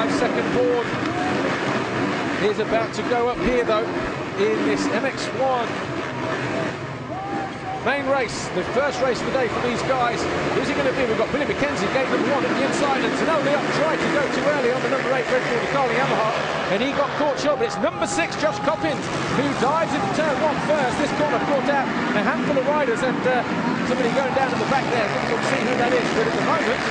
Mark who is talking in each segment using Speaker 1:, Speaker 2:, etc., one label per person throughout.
Speaker 1: 5-second board is about to go up here though in this MX1 main race, the first race of the day for these guys. Who's it going to be? We've got Billy McKenzie, gate number 1 at the inside, and Tonelli up tried to go too early on the number 8 Red Bull Ducati Yamaha, and he got caught short, but it's number 6 Josh Coppins who dives into turn 1 first. This corner caught out a handful of riders, and somebody going down at the back there, difficult to see who that is, but at the moment,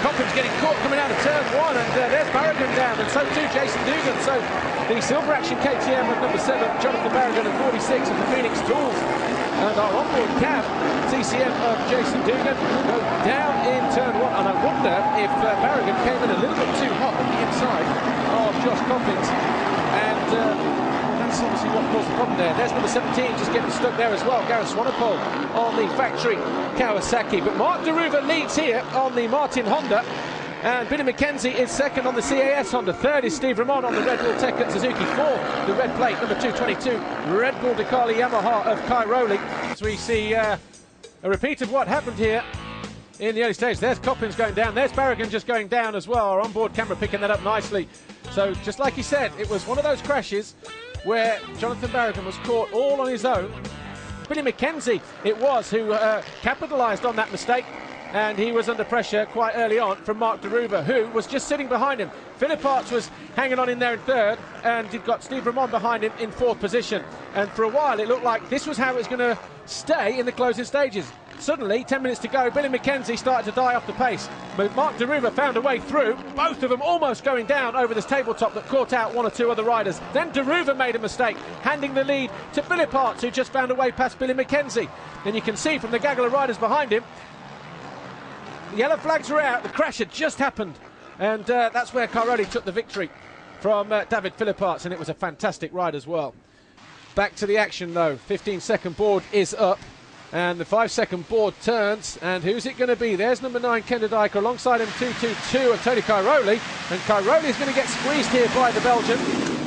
Speaker 1: Coppins getting caught coming out of turn 1, and there's Barragan down, and so too Jason Dugan. So the Silver Action KTM of number 7, Jonathan Barragan, and 46 of the Phoenix Tools, and our onboard cab, TCM of Jason Dugan, go down in turn 1. And I wonder if Barragan came in a little bit too hot on the inside of Josh Coppins, and that's obviously what caused the problem there. There's number 17 just getting stuck there as well, Gareth Swanepoel on the factory Kawasaki. But Mark Deruva leads here on the Martin Honda, and Billy McKenzie is second on the CAS Honda. Third is Steve Ramon on the Red Bull Tekken Suzuki. Fourth, the red plate, number 222, Red Bull Ducati Yamaha of Kai Rowley. So we see a repeat of what happened here in the early stage. There's Coppins going down. There's Barragan just going down as well. Our onboard camera picking that up nicely. So just like he said, it was one of those crashes where Jonathan Barragan was caught all on his own. Billy McKenzie it was who capitalised on that mistake, and he was under pressure quite early on from Mark Deruva, who was just sitting behind him. Philip Arts was hanging on in there in third, and you've got Steve Ramon behind him in fourth position. And for a while it looked like this was how it was going to stay in the closing stages. Suddenly, 10 minutes to go, Billy McKenzie started to die off the pace, but Mark Deruva found a way through, both of them almost going down over this tabletop that caught out one or two other riders. Then Deruva made a mistake, handing the lead to Philip Arts, who just found a way past Billy McKenzie. And you can see from the gaggle of riders behind him, the yellow flags were out, the crash had just happened, and that's where Caroli took the victory from David Philip Arts, and it was a fantastic ride as well. Back to the action though, 15-second board is up, and the 5-second board turns, and who's it going to be? There's number 9 Kendra Dyker, alongside him 222 of Tony Cairoli, and Cairoli is going to get squeezed here by the Belgian,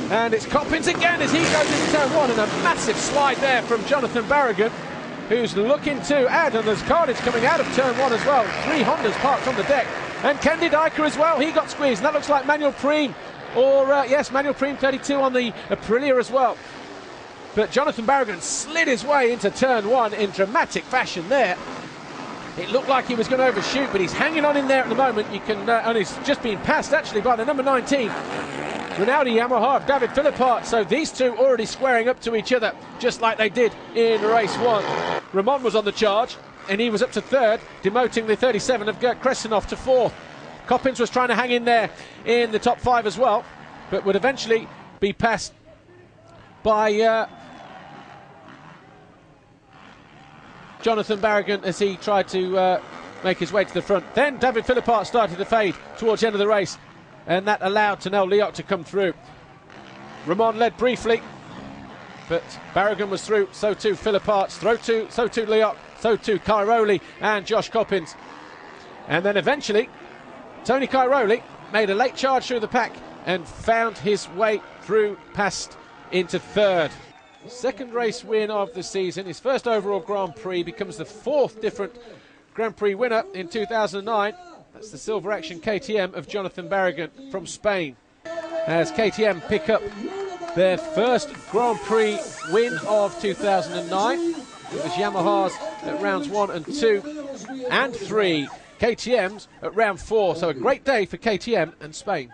Speaker 1: and it's Coppins again as he goes into turn 1, and a massive slide there from Jonathan Barragan, who's looking to add, and there's carnage coming out of turn 1 as well. 3 Hondas parked on the deck, and Kendi Dyker as well, he got squeezed, and that looks like Manuel Preem, or yes, Manuel Preem 32 on the Aprilia as well. But Jonathan Barragan slid his way into turn 1 in dramatic fashion there. It looked like he was going to overshoot, but he's hanging on in there at the moment. You can, and he's just been passed actually by the number 19 Rinaldi Yamaha of David Philip Arts. So these two already squaring up to each other, just like they did in race 1. Ramon was on the charge, and he was up to third, demoting the 37 of Gert Kressenoff to fourth. Coppins was trying to hang in there in the top 5 as well, but would eventually be passed by Jonathan Barragan as he tried to make his way to the front. Then David Philip Arts started to fade towards the end of the race, and that allowed Tonel Leoc to come through. Ramon led briefly, but Barragan was through, so too Philip Arts, so too Leoc, so too Cairoli and Josh Coppins. And then eventually, Tony Cairoli made a late charge through the pack and found his way through past into third. Second race win of the season, his first overall Grand Prix, becomes the 4th different Grand Prix winner in 2009. That's the Silver Action KTM of Jonathan Barragan from Spain. As KTM pick up their first Grand Prix win of 2009. It was Yamaha's at rounds 1 and 2 and 3. KTM's at round 4. So a great day for KTM and Spain.